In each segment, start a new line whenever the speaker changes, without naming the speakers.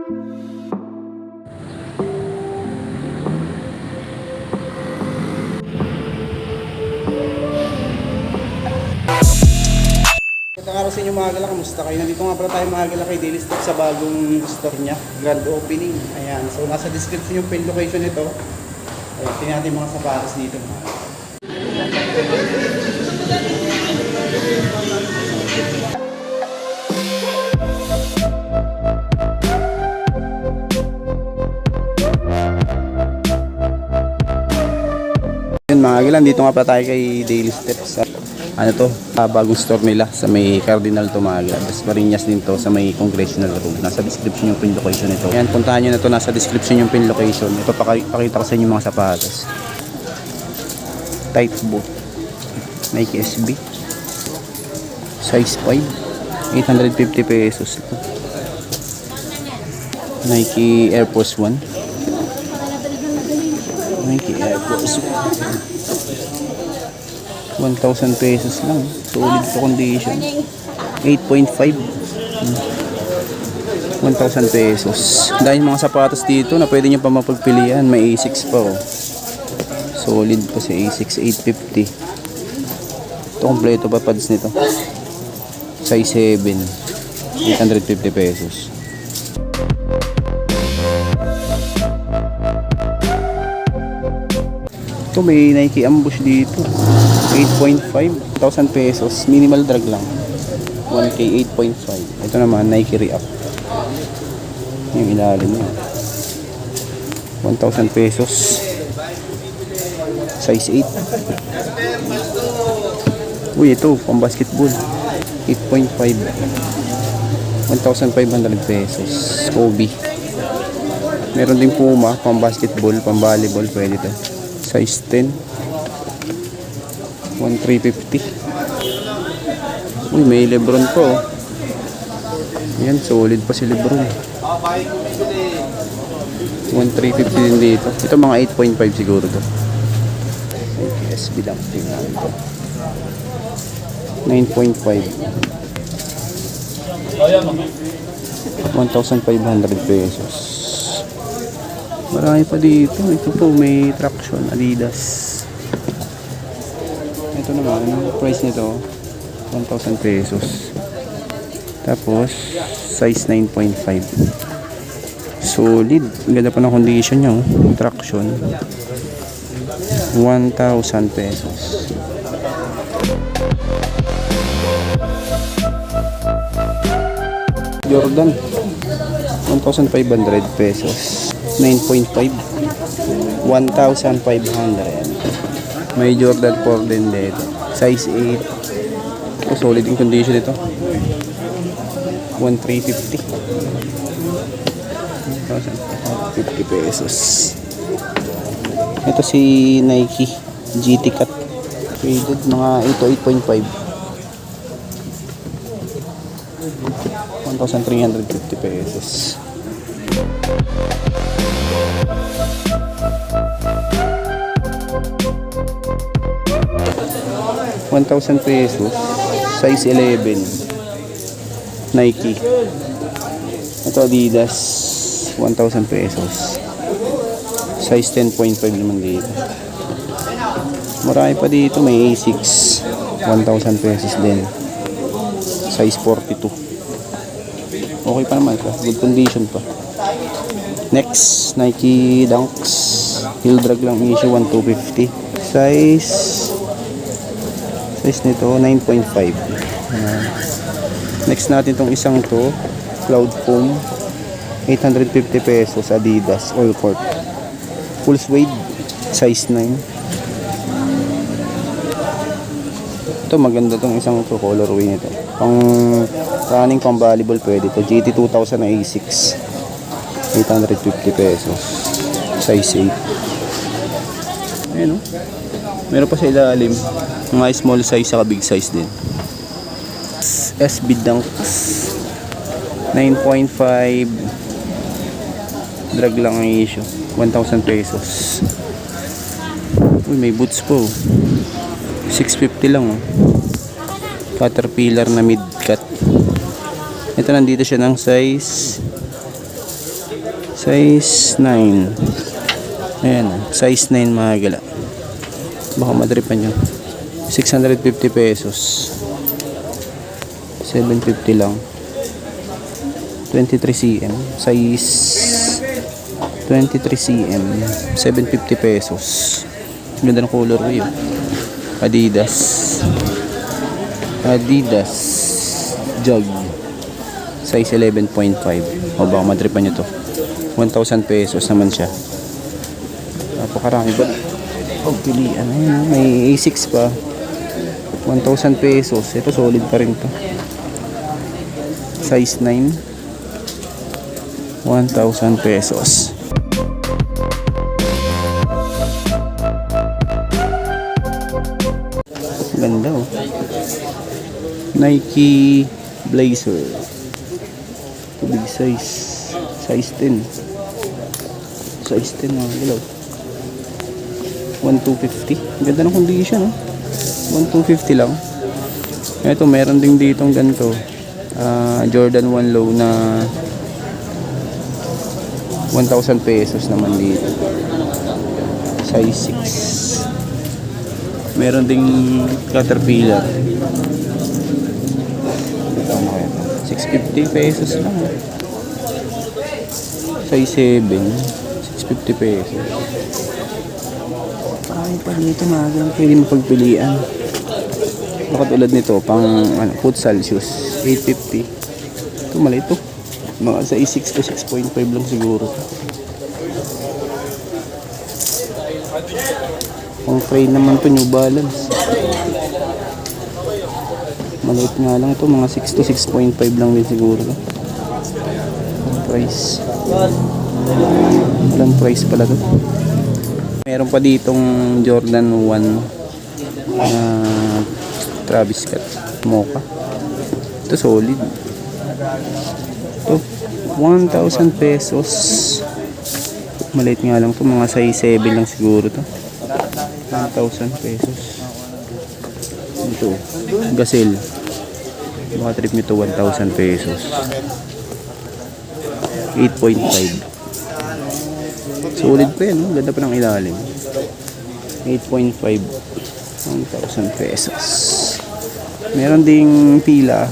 Magandang araw sa inyo mga gala, kamusta kayo? Nandito nga pala tayo mga gala kay Daily Stock sa bagong store niya, grand opening. Ayan, so nasa description yung pin location nito. Ayan, tingnan natin mga sapatos dito mga gala. Ayan mga gala, dito nga pala tayo kay Daily Steps. Ano to, bagong store nila sa may Cardinal Tumaga. Tapos Marinas din to sa may Congressional Road. Nasa description yung pin location nito. Ayan, puntahan nyo na to, nasa description yung pin location. Ito, pakita ko sa inyo mga sapatos. Tight boot. Nike SB. Size 5. 850 pesos ito. Nike Air Force 1. Nike Air Force 1. 1,000 pesos lang. Solid to condition. 8.5. 1,000 pesos. Dahil mga sapatos dito na pwede nyo pa mapagpilian. May A6 pa oh. Solid pa si A6. 850. Ito kompleto pa pads nito. Size 7. 850 pesos. Ito may Nike Ambush dito. 8.5, 1,000 pesos. Minimal drag lang. 1K, 8.5. Ito naman, Nike React. Yung ilalim niya. 1,000 pesos. Size 8. Uy, ito, pang basketball. 8.5. 1,500 pesos. Kobe. Meron din Puma, pang basketball, pang volleyball. Pwede ito. Size 10. 1,350. Uy, may Lebron po oh. Ayan, solid pa si Lebron. 1,350 din dito. Ito mga 8.5 siguro to. Okay, SB lang. Tingnan ito. 9.5. 1,500 pesos. Marami pa dito. Ito po, may traction. Adidas. Ito naman, price nito 1,000 pesos. Tapos size 9.5. Solid. Ganda pa ng condition niya oh. Traction. 1,000 pesos. Jordan 1,500 pesos. 9.5. 1,500. May Jordan 4 din dito. Size 8. Oh, solid in condition ito. 1,350. 1,050 pesos. Ito si Nike GT Cut. Faded mga ito 8.5. 1,350 pesos. ₱1,000 pesos. Size 11. Nike. Ito Adidas. 1,000 pesos. Size 10.5 naman dito. Marami pa dito. May A6. 1,000 pesos din. Size 42. Okay pa naman. Good condition pa. Next, Nike Dunks. Heel drag lang issue 1,250. Size nito 9.5. Next natin tong isang to, Cloud Foam. 850 pesos. Adidas All Court. Full suede. Size 9. Ito maganda tong isang to, colorway nito. Pang running, pang volleyball pwede to. GT 2000 na A6. 850 pesos. Size 8. Ayan o. Meron pa sa ilalim. Mga small size saka big size din. SB Dunks. 9.5. Drag lang ang issue. 1,000 pesos. Uy, may boots po. 650 lang oh. Caterpillar na mid-cut. Ito nandito siya ng size Size 9. Ayan, size 9 mga gala. Baka madripan nyo. 650 pesos. 750 lang. 23 cm. Size 23 cm. 750 pesos. Ganda ng color ko yun. Adidas. Adidas Jog. Size 11.5. O baka madripan nyo to. 1,000 pesos naman siya. Napakarami ba? Pagpilian. Ayun, may A6 pa. 1,000 pesos. Ito solid pa rin to. Size 9. 1,000 pesos. Ganda oh. Nike Blazer. Ito big size. Size 10. Size 10 mga galaw. 1,250. Ganda ng condition oh. 1,250 lang. Ito meron din ditong ganito. Jordan 1 low na 1,000 pesos naman dito. Size 6. Meron ding Caterpillar. 650 pesos lang. Size 7. 650 pesos. Ay pa dito mga ganun. Pwede mapagpilian. Katulad nito, pang futsal shoes. 850. Ito mali ito. Mga size 6 to 6.5 lang siguro. Pang train naman to, New Balance. Maliit nga lang ito, mga 6 to 6.5 lang din siguro. Ang price. Walang price pala to. Meron pa ditong Jordan 1 Travis Scott Mocha. Ito solid. Ito 1,000 pesos. Maliit nga lang to, mga size 7 lang siguro to. 1,000 pesos. Ito Gazelle. Baka trip nyo to 1,000 pesos. 8.5. Solid pa yan, no? Ganda pa ng ilalim. 8.5. 1,000 pesos. Meron ding pila.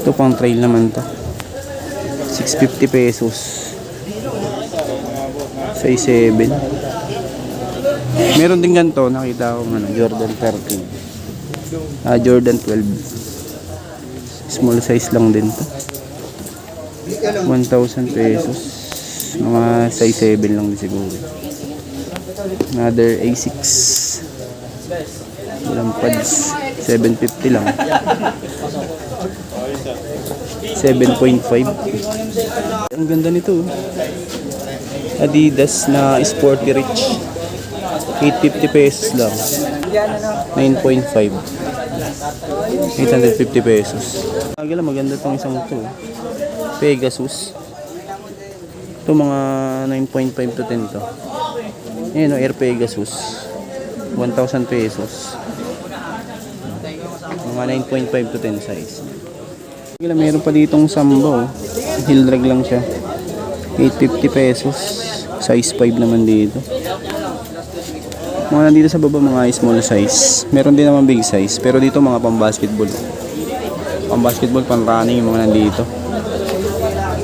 Ito pang trail naman to. 650 pesos. Size 7. Meron din ganito, nakita ko Jordan 13. Jordan 12. Small size lang din to. 1,000 pesos. Mga size 7 lang din siguro. Another A6. Walang pads. 750 lang. 7.5. Ang ganda nito. Adidas na Sporty Rich. 850 pesos lang. 9.5. 850 pesos. Maganda tong isang to. Pegasus. Ito mga 9.5 to 10 to. Ayan o, Air Pegasus. 1,000 pesos. Mga 9.5 to 10 size. Meron pa ditong Samba. Heel drag lang siya. 850 pesos. Size 5 naman dito. Mga nandito sa baba, mga small size. Meron din naman big size. Pero dito mga pang basketball. Pang basketball, pang running yung mga nandito.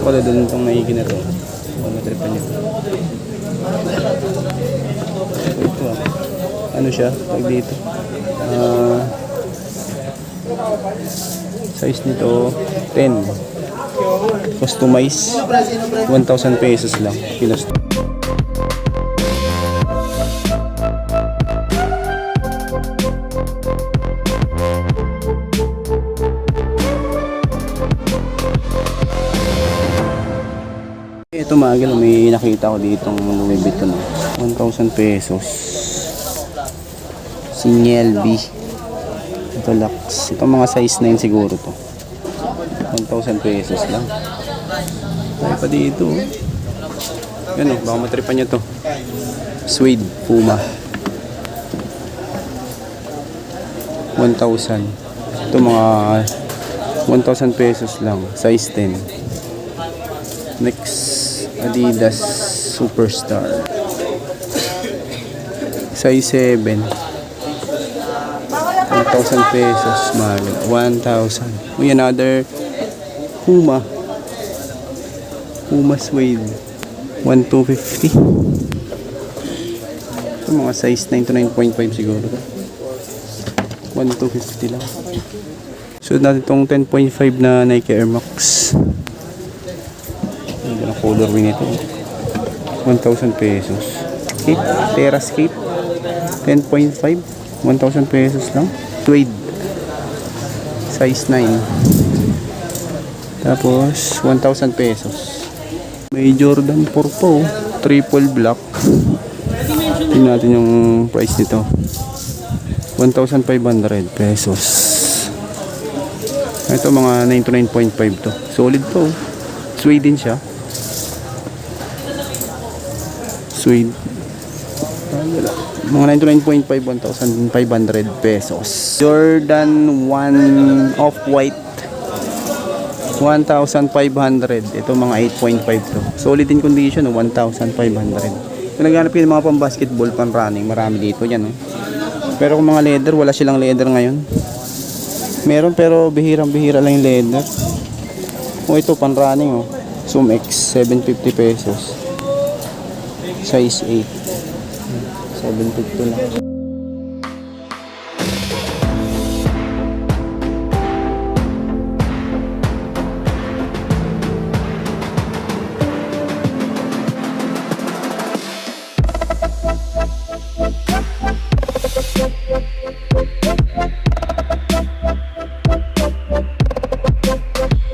Wala doon itong Nike na to. Matripan nyo. Ito ano siya? Pag dito. Size nito 10. Customize 1,000 pesos lang. Pinas. Ito maaga may nakita ko ditong Louis Vuitton 1,000 pesos. Signal B. Ito Lux. Ito mga size 9 siguro to. 1,000 pesos lang. Tayo pa dito. Yan baka matripan nyo to. Suede Puma. 1,000. Ito mga 1,000 pesos lang. Size 10. Next, Adidas Superstar. Size 7. 1,000 pesos. Mahal. 1,000. Uy, another Puma. Puma suede. 1,250. Ito mga size 9 to 9.5 siguro. 1,250 lang. So natin itong 10.5 na Nike Air Max. Ang colorway nito. 1,000 pesos. Cape, Terrace Cape. 10.5. 1,000 pesos lang. Suede. Size 9. Tapos 1,000 pesos. May Jordan 4 po. Triple black. Tingnan natin yung price nito. 1,500 pesos. Ito mga 9 to 9.5 to. Solid to. Suede din siya. Suede. Mga 9 to 9.5, 1,500 pesos. Jordan 1 off-white. 1,500. Ito mga 8.5 to. Solid in condition, 1,500. Kung naghanap kayo ng mga pang-basketball, pang-running, marami dito yan. Pero kung mga leather, wala silang leather ngayon. Meron pero bihirang-bihira lang yung leather. Ito pang-running. Zoom X, 750 pesos. Size 8. 750 lang.